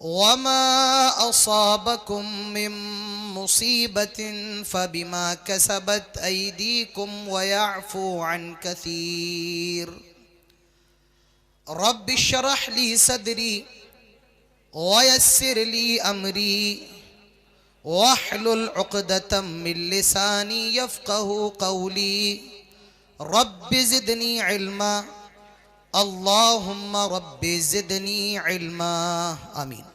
وما أصابكم من مصيبة فبما كسبت أيديكم ويعفو عن كثير رب اشرح لي صدري ويسر لي أمري واحلل عقدة من لساني يفقه قولي رب زدني علما اللهم رب زدنی علما آمین۔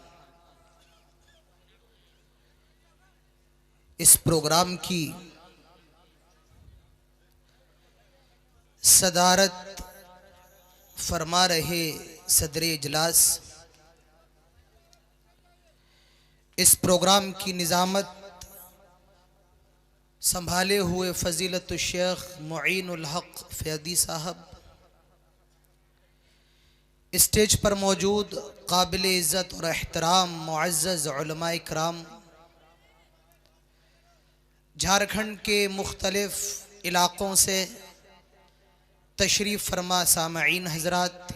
اس پروگرام کی صدارت فرما رہے صدر اجلاس، اس پروگرام کی نظامت سنبھالے ہوئے فضیلت الشیخ معین الحق فیضی صاحب، اسٹیج پر موجود قابل عزت اور احترام معزز علماء اکرام، جھارکھنڈ کے مختلف علاقوں سے تشریف فرما سامعین حضرات،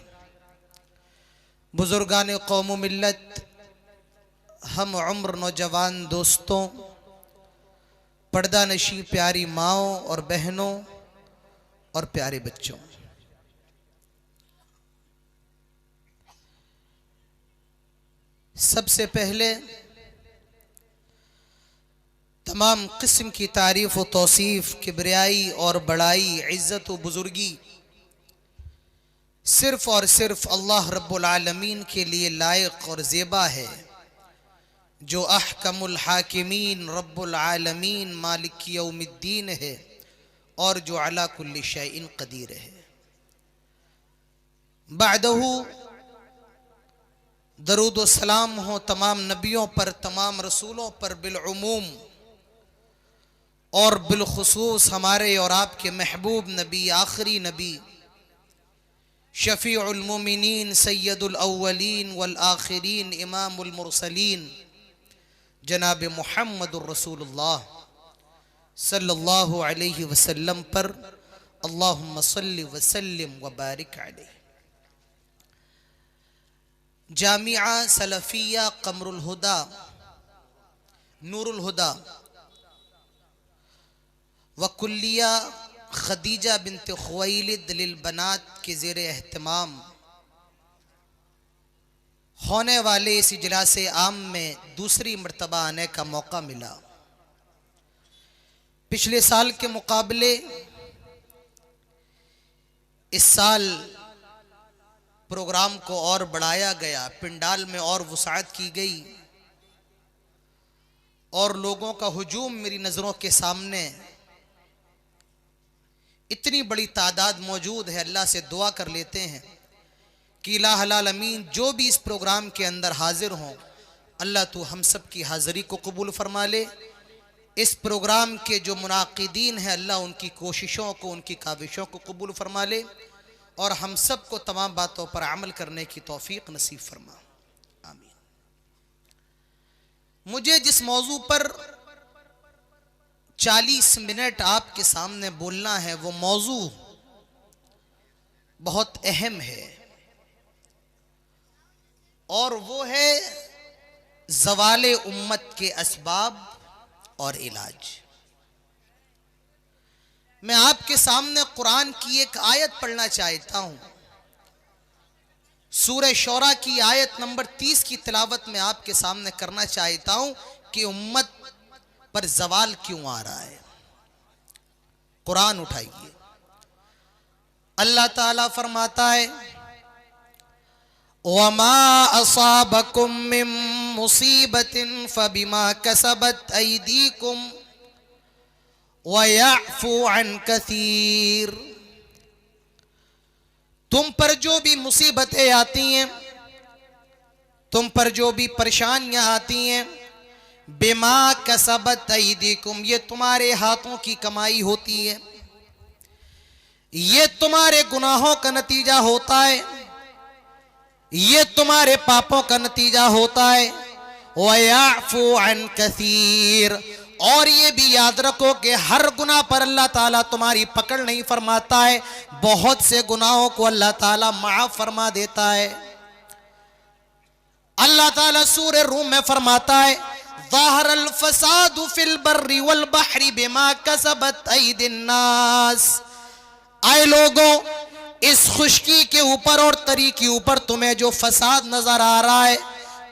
بزرگان قوم و ملت، ہم عمر نوجوان دوستوں، پردہ نشین پیاری ماؤں اور بہنوں اور پیارے بچوں، سب سے پہلے تمام قسم کی تعریف و توصیف، کبریائی اور بڑائی، عزت و بزرگی صرف اور صرف اللہ رب العالمین کے لیے لائق اور زیبا ہے، جو احکم الحاکمین رب العالمین مالک یوم الدین ہے اور جو علی کل شیء قدیر ہے۔ بعدہ درود و سلام ہو تمام نبیوں پر، تمام رسولوں پر بالعموم، اور بالخصوص ہمارے اور آپ کے محبوب نبی، آخری نبی، شفیع المومنین، سید الاولین والآخرین، امام المرسلین، جناب محمد الرسول اللہ صلی اللہ علیہ وسلم پر اللہم صلی وسلم وبارک علیہ۔ جامعہ سلفیہ قمر الہدا، نور الہدا وکلیہ خدیجہ بنت خویلد للبنات کے زیر اہتمام ہونے والے اس اجلاس عام میں دوسری مرتبہ آنے کا موقع ملا۔ پچھلے سال کے مقابلے اس سال پروگرام کو اور بڑھایا گیا، پنڈال میں اور وسعت کی گئی، اور لوگوں کا ہجوم میری نظروں کے سامنے، اتنی بڑی تعداد موجود ہے۔ اللہ سے دعا کر لیتے ہیں کہ الہ العالمین جو بھی اس پروگرام کے اندر حاضر ہوں، اللہ تو ہم سب کی حاضری کو قبول فرما لے۔ اس پروگرام کے جو منعقدین ہیں، اللہ ان کی کوششوں کو، ان کی کاوشوں کو قبول فرما لے، اور ہم سب کو تمام باتوں پر عمل کرنے کی توفیق نصیب فرما، آمین۔ مجھے جس موضوع پر 40 منٹ آپ کے سامنے بولنا ہے، وہ موضوع بہت اہم ہے، اور وہ ہے زوال امت کے اسباب اور علاج۔ میں آپ کے سامنے قرآن کی ایک آیت پڑھنا چاہتا ہوں، سورہ شعراء کی آیت نمبر 30 کی تلاوت میں آپ کے سامنے کرنا چاہتا ہوں کہ امت پر زوال کیوں آ رہا ہے۔ قرآن اٹھائیے، اللہ تعالیٰ فرماتا ہے وَمَا أَصَابَكُم مِّن مُّصِيبَةٍ فَبِمَا كَسَبَتْ أَيْدِيكُمْ وَيَعْفُو عَن كَثِيرٍ۔ تم پر جو بھی مصیبتیں آتی ہیں، تم پر جو بھی پریشانیاں آتی ہیں، بِمَا كَسَبَتْ أَيْدِيكُمْ، یہ تمہارے ہاتھوں کی کمائی ہوتی ہے، یہ تمہارے گناہوں کا نتیجہ ہوتا ہے، یہ تمہارے پاپوں کا نتیجہ ہوتا ہے۔ وَيَعْفُو عَن كَثِيرٍ، اور یہ بھی یاد رکھو کہ ہر گناہ پر اللہ تعالیٰ تمہاری پکڑ نہیں فرماتا ہے، بہت سے گناہوں کو اللہ تعالیٰ معاف فرما دیتا ہے۔ اللہ اللہ تعالیٰ سورہ روم میں فرماتا ہے ظاہر الفساد فی البر والبحر بما کسبت ایدی الناس. آئے لوگوں، اس خشکی کے اوپر اور تری کے اوپر تمہیں جو فساد نظر آ رہا ہے،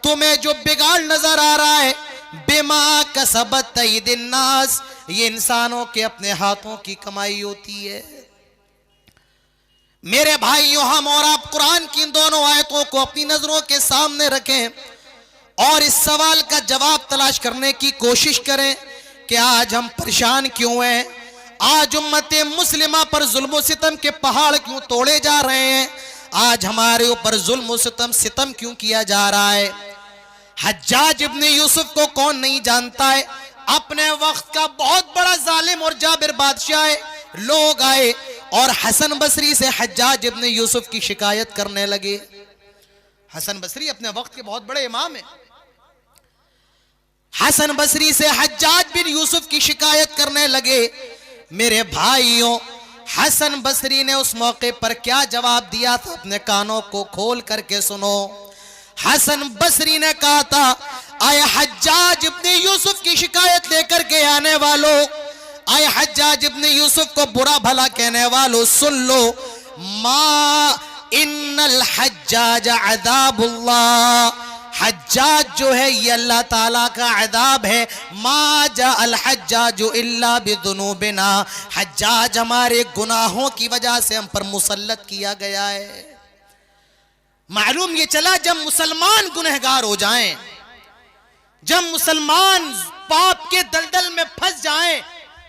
تمہیں جو بگاڑ نظر آ رہا ہے، بما کسبت ایدی الناس، یہ انسانوں کے اپنے ہاتھوں کی کمائی ہوتی ہے. میرے بھائیوں، ہم اور آپ قرآن کی ان دونوں آیتوں کو اپنی نظروں کے سامنے رکھیں اور اس سوال کا جواب تلاش کرنے کی کوشش کریں کہ آج ہم پریشان کیوں ہیں؟ آج امت مسلمہ پر ظلم و ستم کے پہاڑ کیوں توڑے جا رہے ہیں؟ آج ہمارے اوپر ظلم و ستم کیوں کیا جا رہا ہے؟ حجاج ابن یوسف کو کون نہیں جانتا ہے؟ اپنے وقت کا بہت بڑا ظالم اور جابر بادشاہ ہے. لوگ آئے اور حسن بصری سے حجاج ابن یوسف کی شکایت کرنے لگے. حسن بصری اپنے وقت کے بہت بڑے امام ہیں. حسن بصری سے حجاج بن یوسف کی شکایت کرنے لگے. میرے بھائیوں، حسن بصری نے اس موقع پر کیا جواب دیا تھا؟ اپنے کانوں کو کھول کر کے سنو. حسن بصری نے کہا تھا اے حجاج ابن یوسف کی شکایت لے کر کے آنے والوں، اے حجاج ابن یوسف کو برا بھلا کہنے والوں، سن لو، ما ان الحجاج عذاب اللہ، حجاج جو ہے یہ اللہ تعالیٰ کا عذاب ہے. ما جاء الحجاج الا بذنوبنا، حجاج ہمارے گناہوں کی وجہ سے ہم پر مسلط کیا گیا ہے. معلوم یہ چلا جب مسلمان گنہگار ہو جائیں، جب مسلمان پاپ کے دلدل میں پھنس جائیں،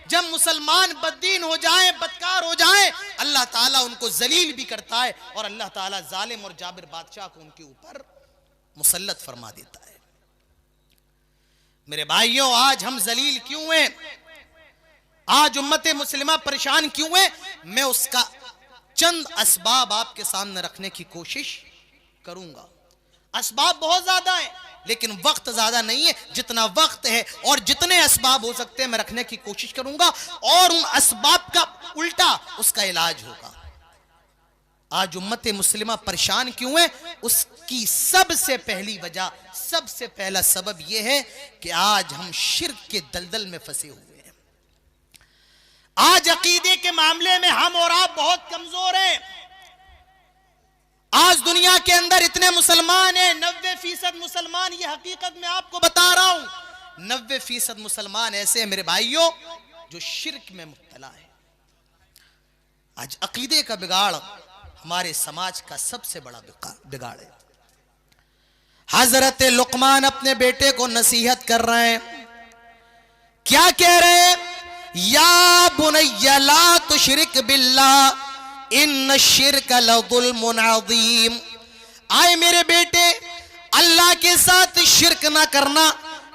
جب مسلمان بددین ہو جائیں، بدکار ہو جائیں، اللہ تعالیٰ ان کو ذلیل بھی کرتا ہے اور اللہ تعالیٰ ظالم اور جابر بادشاہ کو ان کے اوپر مسلط فرما دیتا ہے. میرے بھائیوں، آج ہم ذلیل کیوں ہیں؟ آج امت مسلمہ پریشان کیوں ہے؟ میں اس کا چند اسباب آپ کے سامنے رکھنے کی کوشش کروں گا. اسباب بہت زیادہ ہیں لیکن وقت زیادہ نہیں ہے. جتنا وقت ہے اور جتنے اسباب ہو سکتے ہیں میں رکھنے کی کوشش کروں گا اور ان اسباب کا الٹا اس کا علاج ہوگا. آج امت مسلمہ پریشان کیوں ہے؟ اس کی سب سے پہلی وجہ، سب سے پہلا سبب یہ ہے کہ آج ہم شرک کے دلدل میں پھنسے ہوئے ہیں. آج عقیدے کے معاملے میں ہم اور آپ بہت کمزور ہیں. آج دنیا کے اندر اتنے مسلمان ہیں، 90% مسلمان، یہ حقیقت میں آپ کو بتا رہا ہوں، 90% مسلمان ایسے ہیں میرے بھائیوں جو شرک میں مبتلا ہے. آج عقیدے کا بگاڑ ہمارے سماج کا سب سے بڑا بگاڑ ہے. حضرت لقمان اپنے بیٹے کو نصیحت کر رہے ہیں. کیا کہہ رہے ہیں؟ یا بنی لا تشرک باللہ ان الشرک لظلم عظیم. آئے میرے بیٹے، اللہ کے ساتھ شرک نہ کرنا،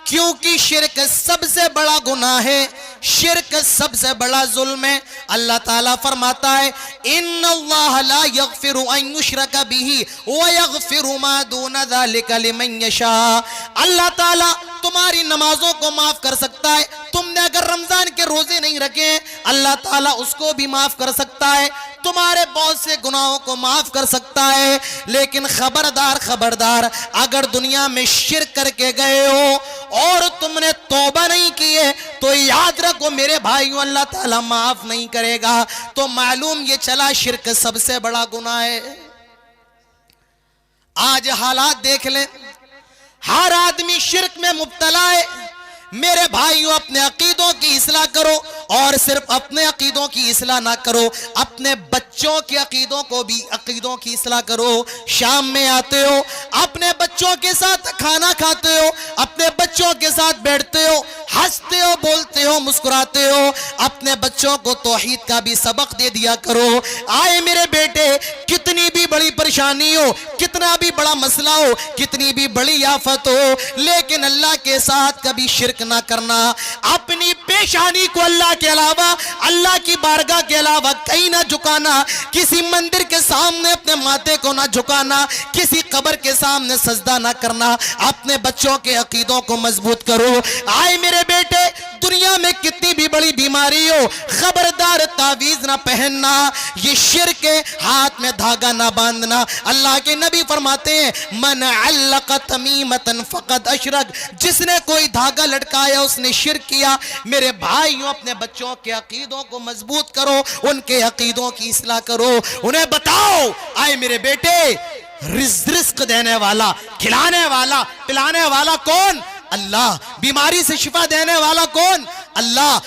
کیونکہ شرک سب سے بڑا گناہ ہے، شرک سب سے بڑا ظلم ہے. اللہ تعالیٰ فرماتا ہے ان اللہ لا یغفر ان یشرک بہ ویغفر ما دون ذلک لمن یشاء. اللہ تعالیٰ تمہاری نمازوں کو معاف کر سکتا ہے. تم نے اگر رمضان کے روزے نہیں رکھے اللہ تعالیٰ اس کو بھی معاف کر سکتا ہے. تمہارے بہت سے گناہوں کو معاف کر سکتا ہے. لیکن خبردار خبردار، اگر دنیا میں شرک کر کے گئے ہو اور تم نے توبہ نہیں کی ہے تو یاد رکھو میرے بھائیوں، اللہ تعالیٰ معاف نہیں کرے گا. تو معلوم یہ چلا شرک سب سے بڑا گناہ ہے. آج حالات دیکھ لیں، ہر آدمی شرک میں مبتلا ہے. میرے بھائیوں، اپنے عقیدوں کی اصلاح کرو اور صرف اپنے عقیدوں کی اصلاح نہ کرو، اپنے بچوں کے عقیدوں کی اصلاح کرو. شام میں آتے ہو، اپنے بچوں کے ساتھ کھانا کھاتے ہو، اپنے بچوں کے ساتھ بیٹھتے ہو، ہنستے ہو، بولتے ہو، مسکراتے ہو، اپنے بچوں کو توحید کا بھی سبق دے دیا کرو. آئے میرے بیٹے، کتنی بھی بڑی پریشانی ہو، کتنا بھی بڑا مسئلہ ہو، کتنی بھی بڑی آفت ہو، لیکن اللہ کے ساتھ کبھی شرک نہ کرنا. اپنی پیشانی کو اللہ کے علاوہ، اللہ کی بارگاہ کے علاوہ کہیں نہ جھکانا. کسی مندر کے سامنے اپنے ماتھے کو نہ جھکانا، کسی قبر کے سامنے سجدہ نہ کرنا، اپنے بچوں کے عقیدوں کو مضبوط کرو۔ آئے میرے بیٹے، دنیا میں کتنی بھی بڑی بیماری ہو، خبردار تعویذ نہ پہننا، یہ شرک ہے، ہاتھ میں دھاگا نہ باندھنا۔ اللہ کے نبی فرماتے ہیں من علق تمیمتا فقد اشرک، جس نے کوئی دھاگا لٹکایا اس نے شرک کیا۔ میرے بھائیوں، اپنے بچوں کے عقیدوں کو مضبوط کرو، ان کے عقیدوں کی اصلاح کرو، انہیں بتاؤ آئے میرے بیٹے رزق دینے والا، کھلانے والا، پلانے والا کون؟ اللہ۔ بیماری سے شفا دینے والا کون؟ اللہ۔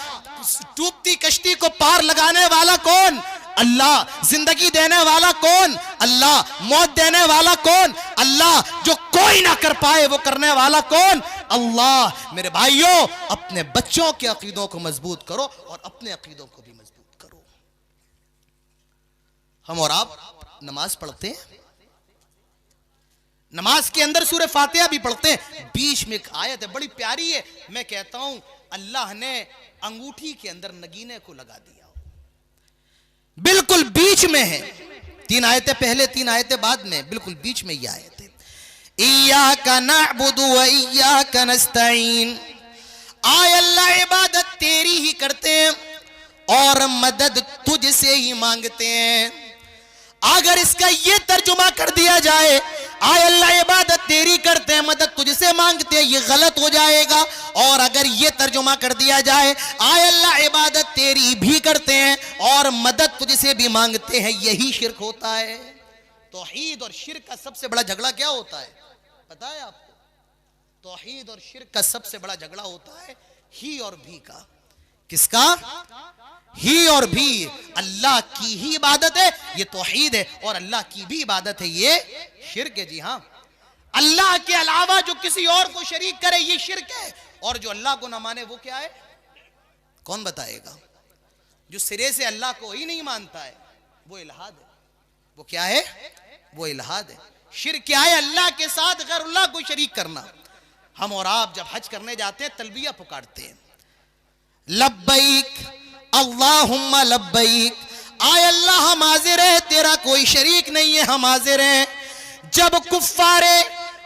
ڈوبتی کشتی کو پار لگانے والا کون؟ اللہ۔ زندگی دینے والا کون؟ اللہ۔ موت دینے والا کون؟ اللہ۔ جو کوئی نہ کر پائے وہ کرنے والا کون؟ اللہ۔ میرے بھائیوں، اپنے بچوں کے عقیدوں کو مضبوط کرو اور اپنے عقیدوں کو بھی مضبوط کرو۔ ہم اور آپ نماز پڑھتے ہیں، نماز کے اندر سورہ فاتحہ بھی پڑھتے ہیں، بیچ میں ایک آیت ہے بڑی پیاری ہے، میں کہتا ہوں اللہ نے انگوٹھی کے اندر نگینے کو لگا دیا، بالکل بیچ میں ہے، 3 آیتیں پہلے 3 آیتیں بعد میں، بالکل بیچ میں یہ آیت ہے، ایاک نعبد و ایاک نستعین، آئے اللہ عبادت تیری ہی کرتے ہیں اور مدد تجھ سے ہی مانگتے ہیں۔ اگر اس کا یہ ترجمہ کر دیا جائے آئے اللہ عبادت تیری کرتے ہیں مدد تجھ سے مانگتے ہیں، یہ غلط ہو جائے گا، اور اگر یہ ترجمہ کر دیا جائے آئے اللہ عبادت تیری بھی کرتے ہیں اور مدد تجھ سے بھی مانگتے ہیں، یہی شرک ہوتا ہے۔ توحید اور شرک کا سب سے بڑا جھگڑا کیا ہوتا ہے پتا ہے آپ کو؟ توحید اور شرک کا سب سے بڑا جھگڑا ہوتا ہے ہی اور بھی کا۔ کس کا؟ ہی اور بھی۔ اللہ کی ہی عبادت ہے یہ توحید ہے، اور اللہ کی بھی عبادت ہے یہ شرک ہے۔ جی ہاں، اللہ کے علاوہ جو کسی اور کو شریک کرے یہ شرک ہے، اور جو اللہ کو نہ مانے وہ کیا ہے؟ کون بتائے گا؟ جو سرے سے اللہ کو ہی نہیں مانتا ہے وہ الہاد ہے۔ وہ کیا ہے؟ وہ الہاد ہے۔ شرک کیا ہے؟ اللہ کے ساتھ غیر اللہ کو شریک کرنا۔ ہم اور آپ جب حج کرنے جاتے ہیں تلبیہ پکارتے ہیں، لبیک اللہم لبیک، آئے اللہ ہم حاضر ہیں، تیرا کوئی شریک نہیں ہے، ہم حاضر ہیں۔ جب کفار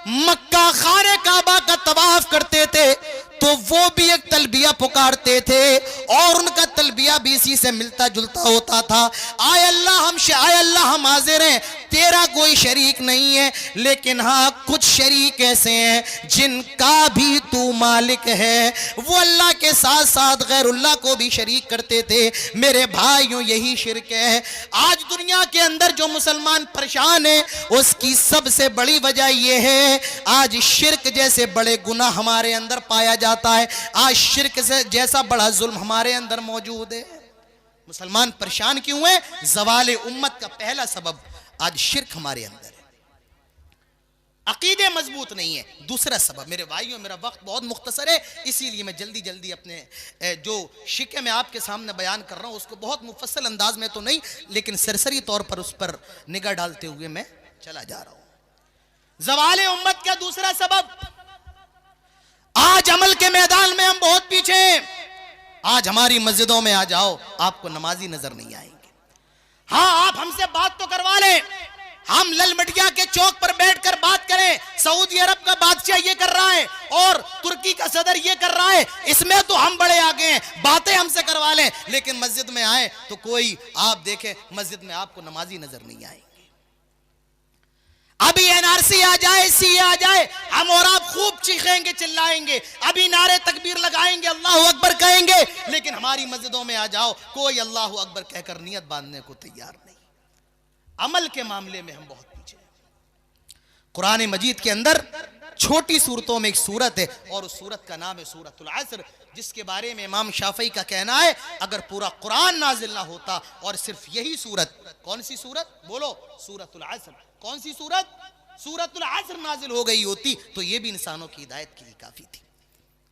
مکہ خانہ کعبہ کا طواف کرتے تھے تو وہ بھی ایک تلبیہ پکارتے تھے، اور ان کا تلبیہ بھی اسی سے ملتا جلتا ہوتا تھا، آئے اللہ ہم حاضر ہیں، تیرا کوئی شریک نہیں ہے، لیکن ہاں کچھ شریک ایسے ہیں جن کا بھی تو مالک ہے۔ وہ اللہ کے ساتھ ساتھ غیر اللہ کو بھی شریک کرتے تھے۔ میرے بھائیوں، یہی شرک ہے۔ آج دنیا کے اندر جو مسلمان پریشان ہیں اس کی سب سے بڑی وجہ یہ ہے آج شرک جیسے بڑے گناہ ہمارے اندر پایا جاتا ہے، آج شرک سے جیسا بڑا ظلم ہمارے اندر موجود ہے۔ مسلمان پریشان کیوں ہیں؟ زوال امت کا پہلا سبب آج شرک ہمارے اندر ہے، عقیدے مضبوط نہیں ہے۔ دوسرا سبب، میرے بھائیوں میرا وقت بہت مختصر ہے، اسی لیے میں جلدی اپنے جو شکے میں آپ کے سامنے بیان کر رہا ہوں اس کو بہت مفصل انداز میں تو نہیں لیکن سرسری طور پر اس پر نگاہ ڈالتے ہوئے میں چلا جا رہا ہوں۔ زوال امت کا دوسرا سبب، آج عمل کے میدان میں ہم بہت پیچھے ہیں۔ آج ہماری مسجدوں میں آ جاؤ آپ کو نمازی نظر نہیں آئیں گے۔ ہاں آپ ہم سے بات تو کروا لیں، ہم لل مٹیا کے چوک پر بیٹھ کر بات کریں، سعودی عرب کا بادشاہ یہ کر رہا ہے اور ترکی کا صدر یہ کر رہا ہے، اس میں تو ہم بڑے آگے ہیں، باتیں ہم سے کروا لیں، لیکن مسجد میں آئے تو کوئی آپ دیکھیں مسجد میں آپ کو نمازی نظر نہیں آئیں گے۔ ابھی NRC آ جائے، CA آ جائے، ہم اور آپ خوب چیخیں گے، چلائیں گے، ابھی نعرے تکبیر لگائیں گے، اللہ اکبر کہیں گے، لیکن ہماری مسجدوں میں آ جاؤ کوئی اللہ اکبر کہہ کر نیت باندھنے کو تیار نہیں۔ عمل کے معاملے میں ہم بہت پیچھے ہیں۔ قرآن مجید کے اندر چھوٹی سورتوں میں ایک سورت ہے اور اس سورت کا نام ہے سورۃ العصر، جس کے بارے میں امام شافعی کا کہنا ہے اگر پورا قرآن نازل نہ ہوتا اور صرف یہی سورت، کون سی سورت بولو؟ سورۃ العصر۔ کون سی سورت؟ سورۃ العصر نازل ہو گئی ہوتی تو یہ بھی انسانوں کی ہدایت کے لیے کافی تھی۔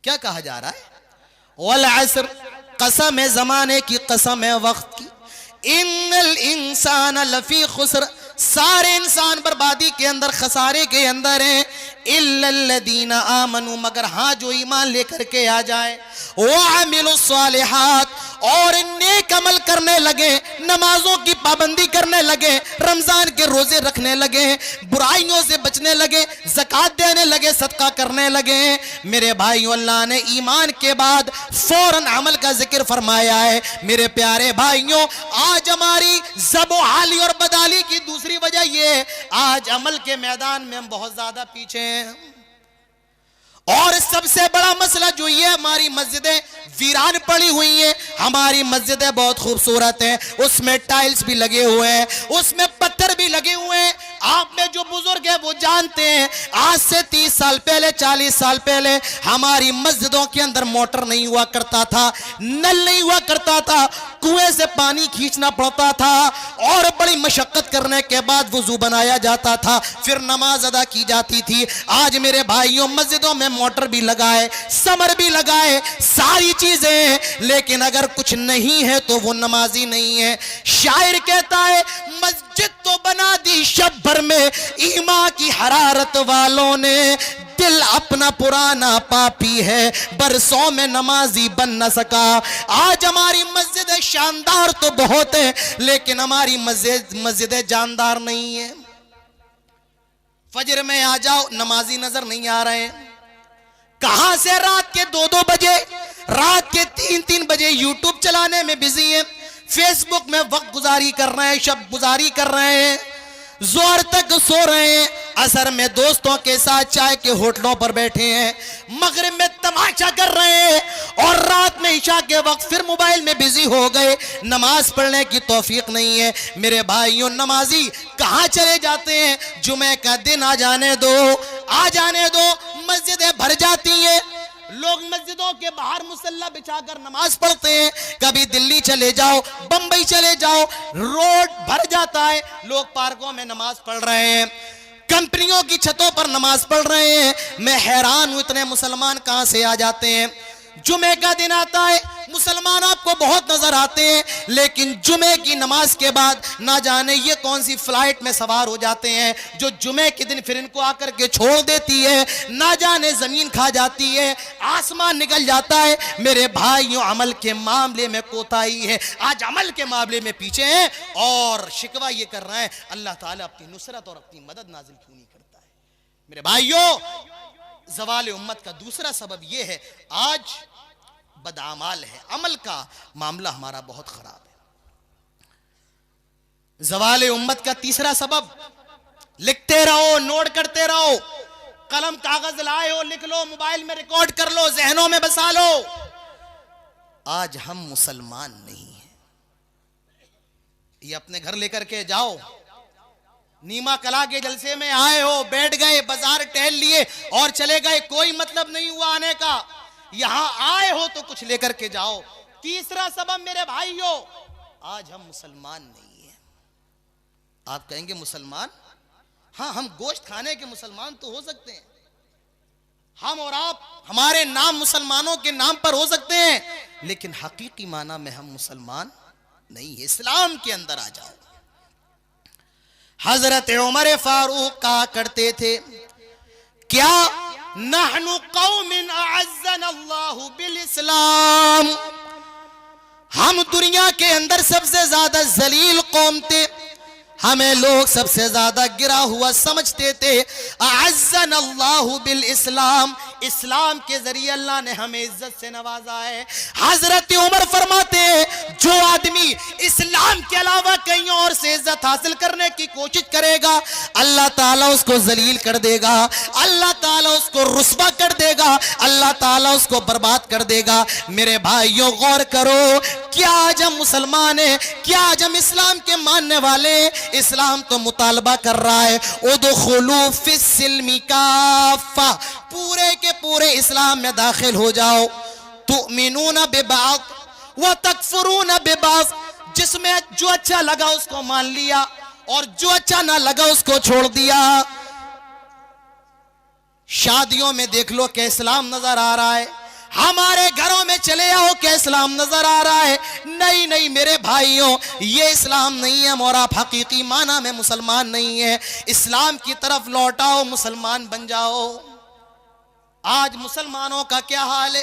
کیا کہا جا رہا ہے؟ والعصر، قسم ہے زمانے کی، قسم ہے وقت کی، ان الانسان لفی خسر، سارے انسان بربادی کے اندر، خسارے کے اندر ہیں، الا الذین آمنوا، مگر ہاں جو ایمان لے کر کے آ جائے، وعملوا الصالحات، اور نیک عمل کرنے لگے, نمازوں کی پابندی کرنے لگے, رمضان کے روزے رکھنے لگے, برائیوں سے بچنے لگے, زکوٰۃ دینے لگے, صدقہ کرنے لگے. میرے بھائیوں, اللہ نے ایمان کے بعد فوراً عمل کا ذکر فرمایا ہے. میرے پیارے بھائیوں, آج ہماری زب و حالی اور بدحالی کی دوسری وجہ یہ ہے, آج عمل کے میدان میں ہم بہت زیادہ پیچھے ہیں. اور سب سے بڑا مسئلہ جو یہ, ہماری مسجدیں ویران پڑی ہوئی ہیں. ہماری مسجدیں بہت خوبصورت ہیں, اس میں ٹائلز بھی لگے ہوئے ہیں, اس میں پتھر بھی لگے ہوئے ہیں. آپ میں جو بزرگ ہیں وہ جانتے ہیں, آج سے 30 سال پہلے, 40 سال پہلے ہماری مسجدوں کے اندر موٹر نہیں ہوا کرتا تھا, نل نہیں ہوا کرتا تھا, کنویں سے پانی کھینچنا پڑتا تھا, اور بڑی مشقت کرنے کے بعد وضو بنایا جاتا تھا, پھر نماز ادا کی جاتی تھی. آج میرے بھائیوں, مسجدوں میں موٹر بھی لگائے, سمر بھی لگائے, ساری چیزیں ہیں, لیکن اگر کچھ نہیں ہے تو وہ نمازی نہیں ہے. شاعر کہتا ہے, مسجد تو بنا دی شب بھر میں ایمان کی حرارت والوں نے, دل اپنا پرانا پاپی ہے, برسوں میں نمازی بن نہ سکا. آج ہماری مسجد شاندار تو بہت ہے, لیکن ہماری مسجد جاندار نہیں ہے. فجر میں آ جاؤ, نمازی نظر نہیں آ رہے ہیں. کہاں سے رات کے 2-2 بجے, رات کے 3-3 بجے یوٹیوب چلانے میں بزی ہیں, فیس بک میں وقت گزاری کر رہے ہیں, شب گزاری کر رہے ہیں, زہر تک سو رہے ہیں, عصر میں دوستوں کے ساتھ چائے کے ہوٹلوں پر بیٹھے ہیں, مغرب میں تماشا کر رہے ہیں, اور رات میں عشاء کے وقت پھر موبائل میں بزی ہو گئے. نماز پڑھنے کی توفیق نہیں ہے. میرے بھائیوں, نمازی کہاں چلے جاتے ہیں؟ جمعہ کا دن آ جانے دو, آ جانے دو, مسجدیں بھر جاتی ہیں, لوگ مسجدوں کے باہر مصلی بچھا کر نماز پڑھتے ہیں. کبھی دلی چلے جاؤ, بمبئی چلے جاؤ, روڈ بھر جاتا ہے, لوگ پارکوں میں نماز پڑھ رہے ہیں, کمپنیوں کی چھتوں پر نماز پڑھ رہے ہیں. میں حیران ہوں, اتنے مسلمان کہاں سے آ جاتے ہیں؟ جمعے کا دن آتا ہے, مسلمان آپ کو بہت نظر آتے ہیں, لیکن جمعے کی نماز کے بعد نہ جانے یہ کون سی فلائٹ میں سوار ہو جاتے ہیں جو جمعے کے دن پھر ان کو آ کر کے چھوڑ دیتی ہے, نہ جانے زمین کھا جاتی ہے, آسمان نکل جاتا ہے. میرے بھائیوں, عمل کے معاملے میں کوتاہی ہے. آج عمل کے معاملے میں پیچھے ہیں, اور شکوہ یہ کر رہے ہیں اللہ تعالیٰ اپنی نصرت اور اپنی مدد نازل کیوں نہیں کرتا ہے. میرے بھائیوں, زوال امت کا دوسرا سبب یہ ہے, آج بدعمال ہے, عمل کا معاملہ ہمارا بہت خراب ہے. زوال امت کا تیسرا سبب, لکھتے رہو, نوٹ کرتے رہو, قلم کاغذ لائے ہو لکھ لو, موبائل میں ریکارڈ کر لو, ذہنوں میں بسا لو. آج ہم مسلمان نہیں ہیں. یہ اپنے گھر لے کر کے جاؤ, نیما کلا کے جلسے میں آئے ہو, بیٹھ گئے, بازار ٹہل لیے اور چلے گئے, کوئی مطلب نہیں ہوا آنے کا. یہاں آئے ہو تو کچھ لے کر کے جاؤ. تیسرا سبب میرے بھائیوں, آج ہم مسلمان نہیں ہیں. آپ کہیں گے مسلمان, ہاں ہم گوشت کھانے کے مسلمان تو ہو سکتے ہیں, ہم اور آپ, ہمارے نام مسلمانوں کے نام پر ہو سکتے ہیں, لیکن حقیقی معنی میں ہم مسلمان نہیں ہیں. اسلام کے اندر آ جاؤ. حضرت عمر فاروق کہا کرتے تھے, کیا نحن قوم اعزنا اللہ بالاسلام, ہم دنیا کے اندر سب سے زیادہ ذلیل قوم تھے, ہمیں لوگ سب سے زیادہ گرا ہوا سمجھتے تھے. اعزنا اللہ بالاسلام, اسلام کے ذریعے اللہ نے ہمیں عزت سے نوازا ہے. حضرت عمر فرماتے ہیں, جو آدمی اسلام کے علاوہ کہیں اور سے عزت حاصل کرنے کی کوشش کرے گا, اللہ تعالیٰ اس کو ذلیل کر دے گا, اللہ تعالیٰ اس کو رسوا کر دے گا, اللہ تعالیٰ اس کو برباد کر دے گا. میرے بھائیوں, غور کرو, کیا آج ہم مسلمان ہیں؟ کیا آج ہم اسلام کے ماننے والے ہیں؟ اسلام تو مطالبہ کر رہا ہے, ادخلوا فی السلم کافہ, پورے کے پورے اسلام میں داخل ہو جاؤ. تؤمنون ببعض وتکفرون ببعض, جس میں جو اچھا لگا اس کو مان لیا, اور جو اچھا نہ لگا اس کو چھوڑ دیا. شادیوں میں دیکھ لو کہ اسلام نظر آ رہا ہے, ہمارے گھروں میں چلے آؤ کہ اسلام نظر آ رہا ہے. نہیں نہیں میرے بھائیوں, یہ اسلام نہیں ہے, اور آپ حقیقی معنی میں مسلمان نہیں ہیں. اسلام کی طرف لوٹاؤ, مسلمان بن جاؤ. آج مسلمانوں کا کیا حال ہے؟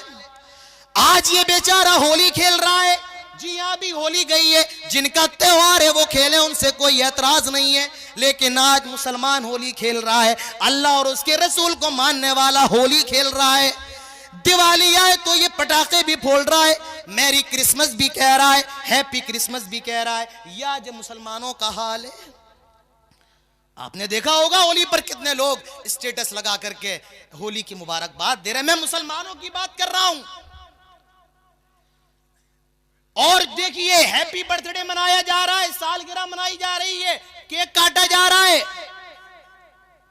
آج یہ بیچارہ ہولی کھیل رہا ہے, جی ہاں بھی ہولی گئی ہے، جن کا تہوار ہے وہ کھیلیں، ان سے کوئی اعتراض نہیں ہے، لیکن آج مسلمان ہولی کھیل رہا ہے، اللہ اور اس کے رسول کو ماننے والا ہولی کھیل رہا ہے، دیوالی آئے تو یہ پٹاخے بھی پھوڑ رہا ہے، میری کرسمس بھی کہہ رہا ہے، ہیپی کرسمس بھی کہہ رہا ہے۔ یہ آج مسلمانوں کا حال ہے۔ آپ نے دیکھا ہوگا ہولی پر کتنے لوگ اسٹیٹس لگا کر کے ہولی کی مبارکباد دے رہے ہیں۔ میں مسلمانوں کی بات کر رہا ہوں۔ اور دیکھیے ہیپی برتھ ڈے منایا جا رہا ہے، سالگرہ منائی جا رہی ہے، کیک کاٹا جا رہا ہے۔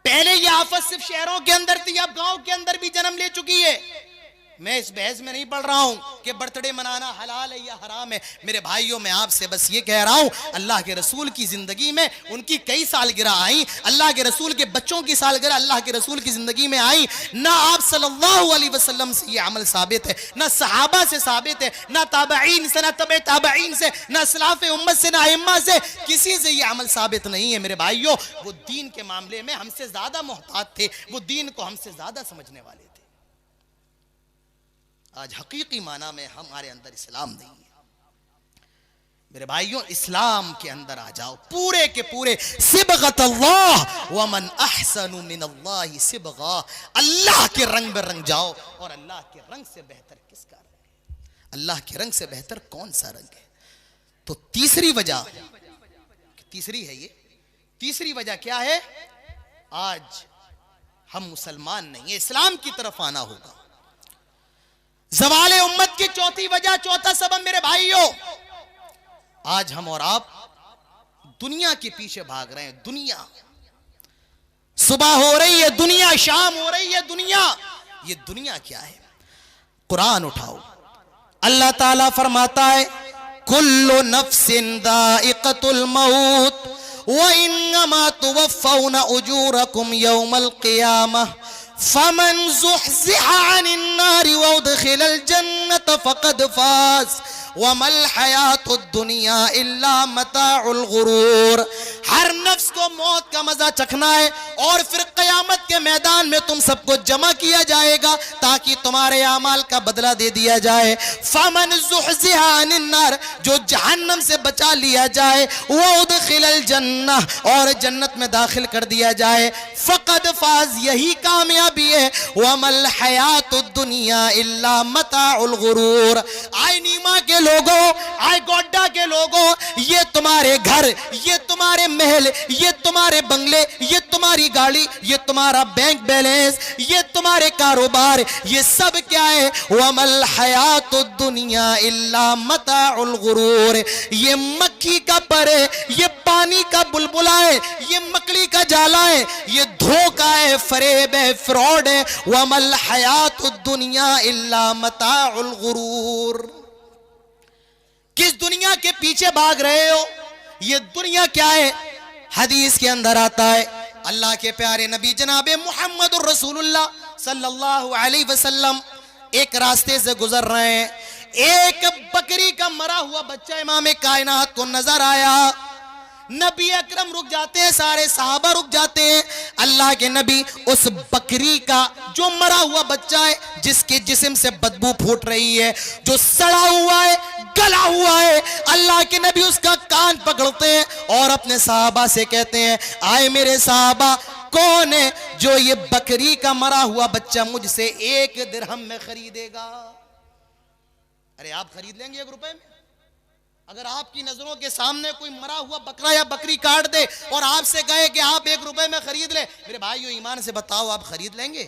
پہلے یہ آفت صرف شہروں کے اندر تھی، اب گاؤں کے اندر بھی جنم لے چکی ہے۔ میں اس بحث میں نہیں پڑھ رہا ہوں کہ برتھ ڈے منانا حلال ہے یا حرام ہے۔ میرے بھائیوں، میں آپ سے بس یہ کہہ رہا ہوں، اللہ کے رسول کی زندگی میں ان کی کئی سالگرہ آئیں، اللہ کے رسول کے بچوں کی سالگرہ اللہ کے رسول کی زندگی میں آئیں، نہ آپ صلی اللہ علیہ وسلم سے یہ عمل ثابت ہے، نہ صحابہ سے ثابت ہے، نہ تابعین سے، نہ تبع تابعین سے، نہ اسلاف امت سے، نہ ائمہ سے، کسی سے یہ عمل ثابت نہیں ہے۔ میرے بھائیوں، وہ دین کے معاملے میں ہم سے زیادہ محتاط تھے، وہ دین کو ہم سے زیادہ سمجھنے والے تھے۔ آج حقیقی معنی میں ہمارے اندر اسلام نہیں ہے۔ میرے بھائیوں، اسلام کے اندر آ جاؤ، پورے کے پورے صبغۃ اللہ ومن احسن من اللہ صبغہ، اللہ کے رنگ میں رنگ جاؤ، اور اللہ کے رنگ سے بہتر کس کا رنگ ہے؟ اللہ کے رنگ سے بہتر کون سا رنگ ہے؟ تو تیسری وجہ، تیسری ہے یہ، تیسری وجہ کیا ہے؟ آج ہم مسلمان نہیں ہیں، اسلام کی طرف آنا ہوگا۔ زوال امت کی چوتھی وجہ، چوتھا سبب میرے بھائیوں، آج ہم اور آپ دنیا کے پیچھے بھاگ رہے ہیں۔ دنیا صبح ہو رہی ہے، دنیا شام ہو رہی ہے، دنیا، یہ دنیا کیا ہے؟ قرآن اٹھاؤ، اللہ تعالیٰ فرماتا ہے کل نفس ذائقۃ الموت وانما توفون اجورکم یوم القیامہ فمن زحزح عن النار وادخل الجنة فقد فاز وما الحیات الدنیا الا متاع الغرور۔ ہر نفس کو موت کا مزہ چکھنا ہے، اور پھر قیامت کے میدان میں تم سب کو جمع کیا جائے گا تاکہ تمہارے اعمال کا بدلہ دے دیا جائے۔ فمن زحزح عن النار، جو جہنم سے بچا لیا جائے، وادخل الجنہ، اور جنت میں داخل کر دیا جائے، فقد فاز، یہی کامیابی ہے۔ وما الحیات الدنیا الا متاع الغرور۔ آئے نیما کے لوگوں، آئے گوڈا کے لوگوں، یہ تمہارے گھر، یہ تمہارے محل، یہ تمہارے بنگلے، یہ تمہاری گاڑی، یہ تمہارا بینک بیلنس، یہ تمہارے کاروبار، یہ سب کیا ہے؟ وَمَا الْحَيَاةُ الدُّنْيَا إِلَّا مَتَاعُ الْغُرُورِ۔ یہ مکھی کا پر ہے، یہ پانی کا بلبلا ہے، یہ مکڑی کا جالا ہے، یہ دھوکہ ہے، فریب ہے، فراڈ ہے۔ وَمَا الْحَيَاةُ الدُّنْيَا إِلَّا مَتَاعُ الْغُرُورِ۔ کس دنیا کے پیچھے بھاگ رہے ہو؟ یہ دنیا کیا ہے؟ حدیث کے اندر آتا ہے، اللہ کے پیارے نبی جناب محمد الرسول اللہ صلی اللہ علیہ وسلم ایک راستے سے گزر رہے ہیں، ایک بکری کا مرا ہوا بچہ امام کائنات کو نظر آیا۔ نبی اکرم رک جاتے ہیں، سارے صحابہ رک جاتے ہیں۔ اللہ کے نبی اس بکری کا جو مرا ہوا بچہ ہے، جس کے جسم سے بدبو پھوٹ رہی ہے، جو سڑا ہوا ہے، گلا ہوا ہے، اللہ کے نبی اس کا کان پکڑتے ہیں اور اپنے صحابہ سے کہتے ہیں، آئے میرے صحابہ، کون ہے جو یہ بکری کا مرا ہوا بچہ مجھ سے 1 درہم میں خریدے گا؟ ارے آپ خرید لیں گے 1 روپے میں؟ اگر آپ کی نظروں کے سامنے کوئی مرا ہوا بکرا یا بکری کاٹ دے اور آپ سے کہے کہ آپ 1 روپے میں خرید لیں، میرے بھائیو ایمان سے بتاؤ، آپ خرید لیں گے؟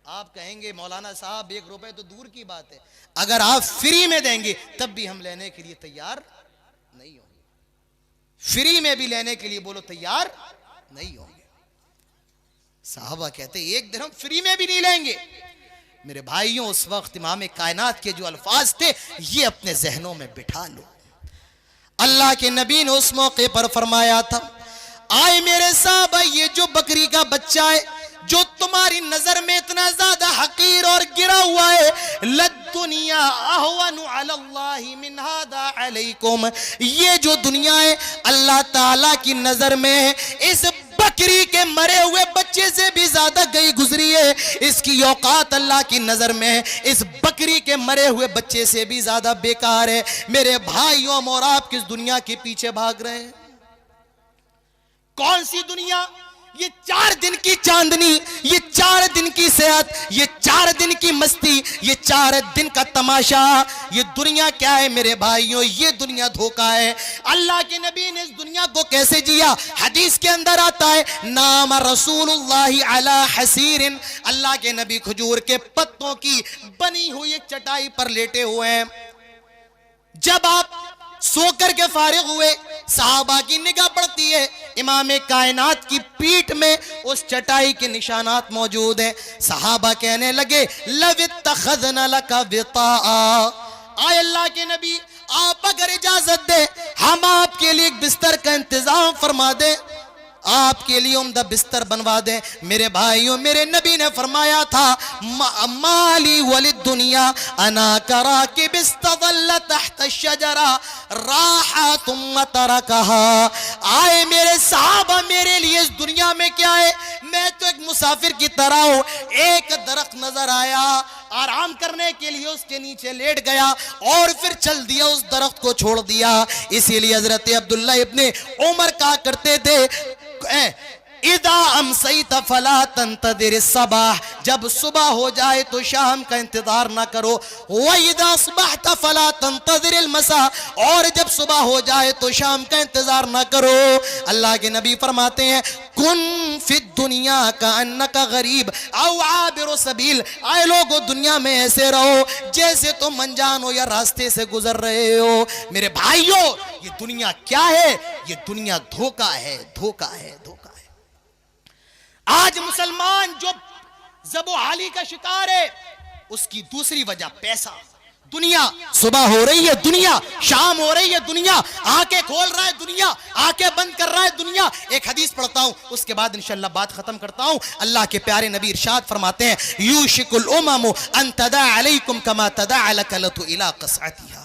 آپ کہیں گے مولانا صاحب 1 روپے تو دور کی بات ہے، اگر آپ فری میں دیں گے تب بھی ہم لینے کے لیے تیار نہیں ہوں گے۔ فری میں بھی لینے کے لیے بولو تیار نہیں ہوں گے۔ صحابہ کہتے 1 درہم فری میں بھی نہیں لیں گے۔ میرے بھائیوں، اس وقت امام کائنات کے جو الفاظ تھے، یہ اپنے ذہنوں میں بٹھا لو۔ اللہ کے نبی نے اس موقع پر فرمایا تھا، آئے میرے صحابہ، یہ جو بکری کا بچہ ہے جو تمہاری نظر میں اتنا زیادہ حقیر اور گرا ہوا ہے، لَلدُّنْيَا أَهْوَنُ عَلَى اللَّهِ مِنْ هَذَا عَلَيْكُمْ، یہ جو دنیا ہے اللہ تعالیٰ کی نظر میں اس بکری کے مرے ہوئے بچے سے بھی زیادہ گئی گزری ہے۔ اس کی اوقات اللہ کی نظر میں اس بکری کے مرے ہوئے بچے سے بھی زیادہ بیکار ہے۔ میرے بھائیوں اور آپ کس دنیا کے پیچھے بھاگ رہے ہیں؟ کون سی دنیا؟ یہ 4 دن کی چاندنی، یہ 4 دن کی صحت، یہ 4 دن کی مستی، یہ 4 دن کا تماشا، یہ دنیا کیا ہے میرے بھائیوں؟ یہ دنیا دھوکہ ہے۔ اللہ کے نبی نے اس دنیا کو کیسے جیا؟ حدیث کے اندر آتا ہے نام رسول اللہ علی حسیر، اللہ کے نبی کھجور کے پتوں کی بنی ہوئی ایک چٹائی پر لیٹے ہوئے ہیں۔ جب آپ سو کر کے فارغ ہوئے، صحابہ کی نگاہ پڑتی ہے، امام کائنات کی پیٹھ میں اس چٹائی کے نشانات موجود ہیں۔ صحابہ کہنے لگے لَوِ اتَّخَذْنَا لَكَ وِطَاءً، آئے اللہ کے نبی آپ اگر اجازت دیں ہم آپ کے لیے ایک بستر کا انتظام فرما دیں، آپ کے لیے عمدہ بستر بنوا دیں۔ میرے بھائیوں، میرے نبی نے فرمایا تھا مالی وللدنیا انا کراکب استظل تحت الشجرہ راحا ثم ترکہا۔ آئے میرے صحابہ، میرے لیے اس دنیا میں کیا ہے؟ میں تو ایک مسافر کی طرح ہوں، ایک درخت نظر آیا، آرام کرنے کے لیے اس کے نیچے لیٹ گیا اور پھر چل دیا، اس درخت کو چھوڑ دیا۔ اسی لیے حضرت عبداللہ ابن عمر کہا کرتے تھے اذا امسیت فلا تنتظر الصباح، جب صبح ہو جائے تو شام کا انتظار نہ کرو، وَإِذَا اصْبَحْتَ فَلَا تَنْتَظِرِ الْمَسَاءَ، اور جب صبح ہو جائے تو شام کا انتظار نہ کرو۔ اللہ کے نبی فرماتے ہیں کن فی الدنیا کأنک غریب او عابر سبیل، آئے لوگو دنیا میں ایسے رہو جیسے تم انجان ہو یا راستے سے گزر رہے ہو۔ میرے بھائیوں، یہ دنیا کیا ہے؟ یہ دنیا دھوکہ ہے، دھوکہ ہے، دھوکہ ہے۔ آج مسلمان جو ذب و حالی کا شکار ہے، اس کی دوسری وجہ پیسہ۔ دنیا صبح ہو رہی ہے، دنیا شام ہو رہی ہے، دنیا آنکھیں کھول رہا ہے، دنیا آنکھیں بند کر رہا ہے، دنیا۔ ایک حدیث پڑھتا ہوں، اس کے بعد انشاءاللہ بات ختم کرتا ہوں۔ اللہ کے پیارے نبی ارشاد فرماتے ہیں یوشک الامم ان تداع علیکم کما تداع الکلۃ الی قصعتها،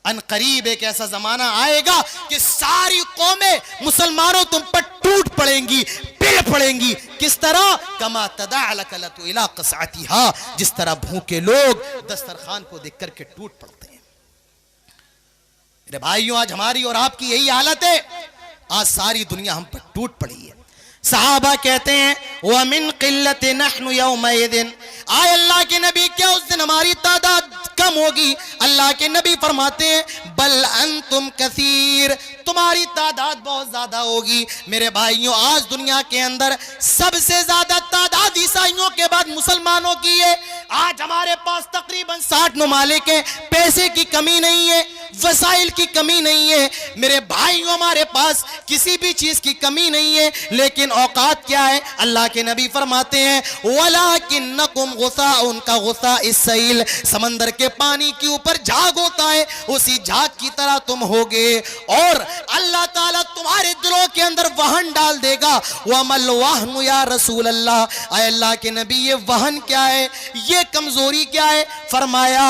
ان قریب ایک ایسا زمانہ آئے گا کہ ساری قومیں مسلمانوں تم پر ٹوٹ پڑیں گی، پل پڑیں گی۔ کس طرح؟ کما تداع الکلۃ الی قصعتها، جس طرح بھوکے لوگ دسترخوان کو دیکھ کر کے ٹوٹ پڑتے ہیں۔ میرے بھائیوں، آج ہماری اور آپ کی یہی حالت ہے، آج ساری دنیا ہم پر ٹوٹ پڑی ہے۔ صحابہ کہتے ہیں وَمِن قِلَّةِ نَحْنُ يَوْمَئِذٍ، آئے اللہ کے نبی کیا اس دن ہماری تعداد کم ہوگی؟ اللہ کے نبی فرماتے ہیں بل انتم کثیر، تمہاری تعداد بہت زیادہ ہوگی۔ میرے بھائیوں، آج دنیا کے اندر سب سے زیادہ تعداد عیسائیوں کے بعد مسلمانوں کی ہے۔ آج ہمارے پاس تقریباً 60 ممالک ہیں، پیسے کی کمی نہیں ہے، وسائل کی کمی نہیں ہے۔ میرے بھائیوں، ہمارے پاس کسی بھی چیز کی کمی نہیں ہے، لیکن اوقات کیا ہے؟ اللہ کے نبی فرماتے ہیں وَلَكِنَّكُمْ غُثَاءٌ كَغُثَاءِ السَّيْلِ، سمندر کے پانی کے اوپر جھاگ ہوتا ہے، اسی جھاگ کی طرح تم ہوگے، اور اللہ تعالیٰ تمہارے دلوں کے اندر وہن ڈال دے گا۔ وَمَا الْوَهْنُ يَا رسول اللہ، اے اللہ کے نبی یہ وہن کیا ہے؟ یہ کمزوری کیا ہے؟ فرمایا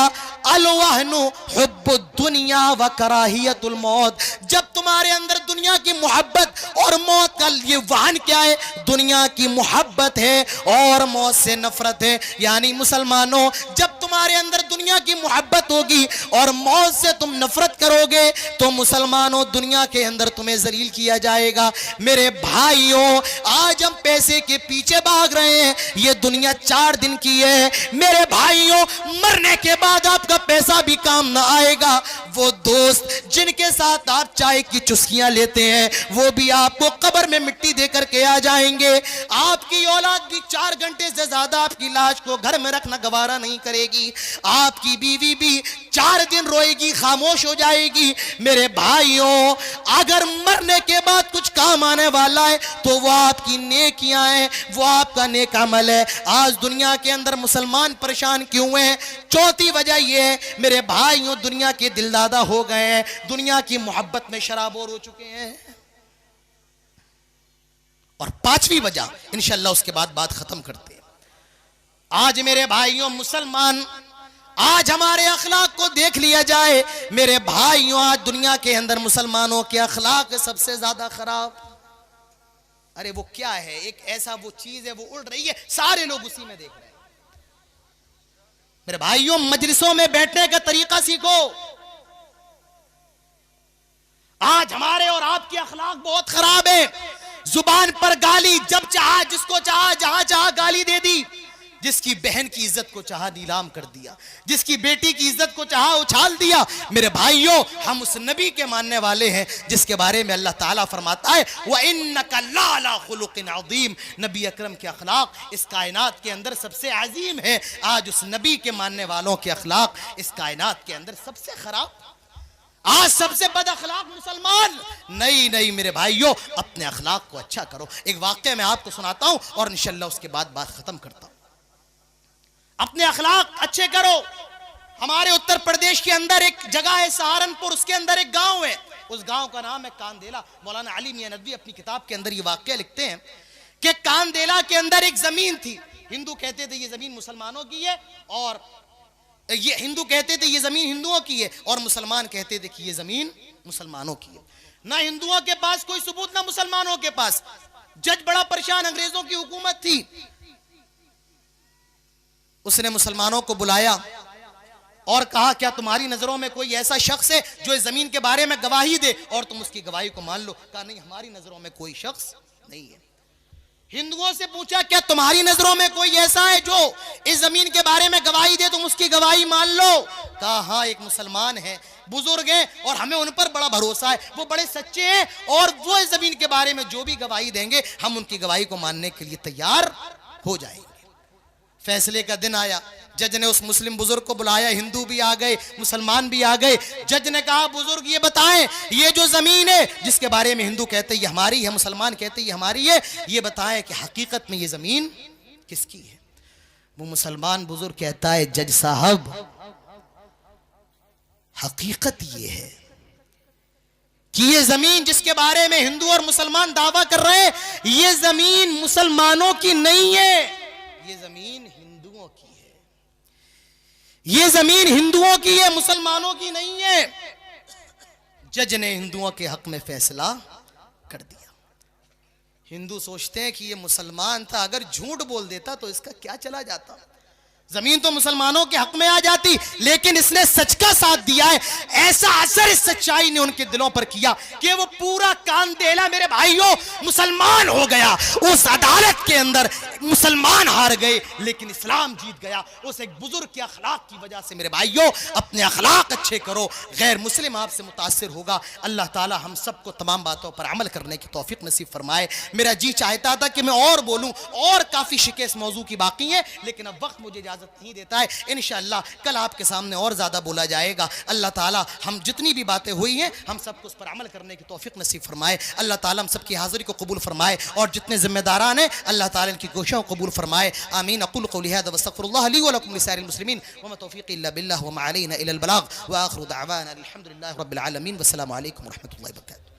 الوہن حب الدنیا و کراہیت الموت، جب تمہارے اندر دنیا کی محبت اور موت کا یہ وہن کیا ہے؟ دنیا کی محبت ہے اور موت سے نفرت ہے۔ یعنی مسلمانوں، جب تمہارے اندر دنیا کی محبت ہوگی اور موت سے تم نفرت کرو گے تو مسلمانوں دنیا کے اندر تمہیں ذلیل کیا جائے گا۔ میرے بھائیوں، آج ہم پیسے کے پیچھے بھاگ رہے ہیں، یہ دنیا 4 دن کی ہے۔ میرے بھائیوں، مرنے کے بعد آپ کا پیسہ بھی کام نہ آئے گا۔ وہ دوست جن کے ساتھ آپ چائے کی چسکیاں لیتے ہیں وہ بھی آپ کو قبر میں مٹی دے کر کے آ جائیں گے۔ آپ کی اولاد بھی 4 گھنٹے سے زیادہ آپ کی لاش کو گھر میں رکھنا گوارا نہیں کرے گی۔ آپ کی بیوی بھی 4 دن روئے گی، خاموش ہو جائے گی۔ میرے بھائیوں، اگر مرنے کے بعد کچھ کام آنے والا ہے تو وہ آپ کی نیکیاں ہیں، وہ آپ کا نیک عمل ہے۔ آج دنیا کے اندر مسلمان پریشان کیوں ہیں؟ چوتھی وجہ یہ ہے میرے بھائیوں، دنیا کے دلدادہ ہو گئے ہیں، دنیا کی محبت میں شرابور ہو چکے ہیں۔ اور 5ویں وجہ انشاءاللہ اس کے بعد بات ختم کرتے ہیں۔ آج میرے بھائیوں مسلمان، آج ہمارے اخلاق کو دیکھ لیا جائے، میرے بھائیوں آج دنیا کے اندر مسلمانوں کے اخلاق سب سے زیادہ خراب۔ ارے وہ کیا ہے؟ ایک ایسا وہ چیز ہے، وہ اڑ رہی ہے، سارے لوگ اسی میں دیکھ رہے ہیں۔ میرے بھائیوں، مجلسوں میں بیٹھنے کا طریقہ سیکھو۔ آج ہمارے اور آپ کے اخلاق بہت خراب ہے۔ زبان پر گالی، جب چاہا جس کو چاہا جہاں چاہا گالی دے دی، جس کی بہن کی عزت کو چاہا نیلام کر دیا، جس کی بیٹی کی عزت کو چاہا اچھال دیا۔ میرے بھائیوں، ہم اس نبی کے ماننے والے ہیں جس کے بارے میں اللہ تعالیٰ فرماتا ہے وَإِنَّكَ لَعَلَىٰ خُلُقٍ عَظِيمٍ، نبی اکرم کے اخلاق اس کائنات کے اندر سب سے عظیم ہے۔ آج اس نبی کے ماننے والوں کے اخلاق اس کائنات کے اندر سب سے خراب، آج سب سے بد اخلاق مسلمان۔ نہیں میرے بھائیوں، اپنے اخلاق کو اچھا کرو۔ ایک واقعہ میں آپ کو سناتا ہوں اور انشاءاللہ اس کے بعد بات ختم کرتا ہوں۔ اپنے اخلاق اچھے کرو۔ ہمارے اتر پردیش کے اندر ایک جگہ ہے سہارنپور، اس کے اندر ایک گاؤں ہے، اس گاؤں کا نام ہے کاندیلا۔ مولانا علی میاں ندوی اپنی کتاب کے اندر یہ واقعہ لکھتے ہیں کہ کاندیلا کے اندر ایک زمین تھی۔ ہندو کہتے تھے یہ زمین مسلمانوں کی ہے، اور یہ ہندو کہتے تھے یہ زمین ہندوؤں کی ہے، اور مسلمان کہتے تھے کہ یہ زمین مسلمانوں کی ہے۔ نہ ہندوؤں کے پاس کوئی ثبوت، نہ مسلمانوں کے پاس۔ جج بڑا پریشان، انگریزوں کی حکومت تھی۔ اس نے مسلمانوں کو بلایا اور کہا کیا تمہاری نظروں میں کوئی ایسا شخص ہے جو اس زمین کے بارے میں گواہی دے اور تم اس کی گواہی کو مان لو؟ کہا نہیں، ہماری نظروں میں کوئی شخص نہیں ہے۔ ہندوؤں سے پوچھا کیا تمہاری نظروں میں کوئی ایسا ہے جو اس زمین کے بارے میں گواہی دے، تم اس کی گواہی مان لو؟ کہا ہاں، ایک مسلمان ہے، بزرگ ہیں، اور ہمیں ان پر بڑا بھروسہ ہے، وہ بڑے سچے ہیں، اور وہ اس زمین کے بارے میں جو بھی گواہی دیں گے ہم ان کی گواہی کو ماننے کے لیے تیار ہو جائیں گے۔ فیصلے کا دن آیا، جج نے اس مسلم بزرگ کو بلایا، ہندو بھی آ گئے، مسلمان بھی آ گئے۔ جج نے کہا بزرگ یہ بتائیں، یہ جو زمین ہے جس کے بارے میں ہندو کہتے یہ ہماری ہے، مسلمان کہتے یہ ہماری ہے، یہ بتائیں کہ حقیقت میں یہ زمین کس کی ہے؟ وہ مسلمان بزرگ کہتا ہے جج صاحب، حقیقت یہ ہے کہ یہ زمین جس کے بارے میں ہندو اور مسلمان دعویٰ کر رہے ہیں، یہ زمین مسلمانوں کی نہیں ہے، یہ زمین ہندوؤں کی ہے۔ یہ زمین ہندوؤں کی ہے، مسلمانوں کی نہیں ہے۔ جج نے ہندوؤں کے حق میں فیصلہ کر دیا۔ ہندو سوچتے ہیں کہ یہ مسلمان تھا، اگر جھوٹ بول دیتا تو اس کا کیا چلا جاتا، زمین تو مسلمانوں کے حق میں آ جاتی، لیکن اس نے سچ کا ساتھ دیا ہے۔ ایسا اثر اس سچائی نے ان کے دلوں پر کیا کہ وہ پورا کاندیلا میرے بھائیوں مسلمان ہو گیا۔ اس عدالت کے اندر مسلمان ہار گئے لیکن اسلام جیت گیا، اس ایک بزرگ کے اخلاق کی وجہ سے۔ میرے بھائیوں، اپنے اخلاق اچھے کرو، غیر مسلم آپ سے متاثر ہوگا۔ اللہ تعالی ہم سب کو تمام باتوں پر عمل کرنے کی توفیق نصیب فرمائے۔ میرا جی چاہتا تھا کہ میں اور بولوں، اور کافی شکیں اس موضوع کی باقی ہیں، لیکن اب وقت مجھے اجازت نہیں دیتا ہے۔ انشاءاللہ کل آپ کے سامنے اور زیادہ بولا جائے گا۔ اللہ تعالی ہم جتنی بھی باتیں ہوئی ہیں ہم سب کو اس پر عمل کرنے کی توفیق نصیب فرمائے۔ اللہ تعالی ہم سب کی حاضری کو قبول فرمائے، اور جتنے ذمہ داران ہیں اللہ تعالی ان کی کوششوں کو قبول فرمائے۔ آمین۔ اقول قولی ھذا واستغفر اللہ لی ولکم لسائر المسلمین وما توفیقی الا باللہ وما علینا الا البلاغ، وآخر دعوانا الحمد للہ رب العالمین، والسلام علیکم ورحمۃ اللہ وبرکاتہ۔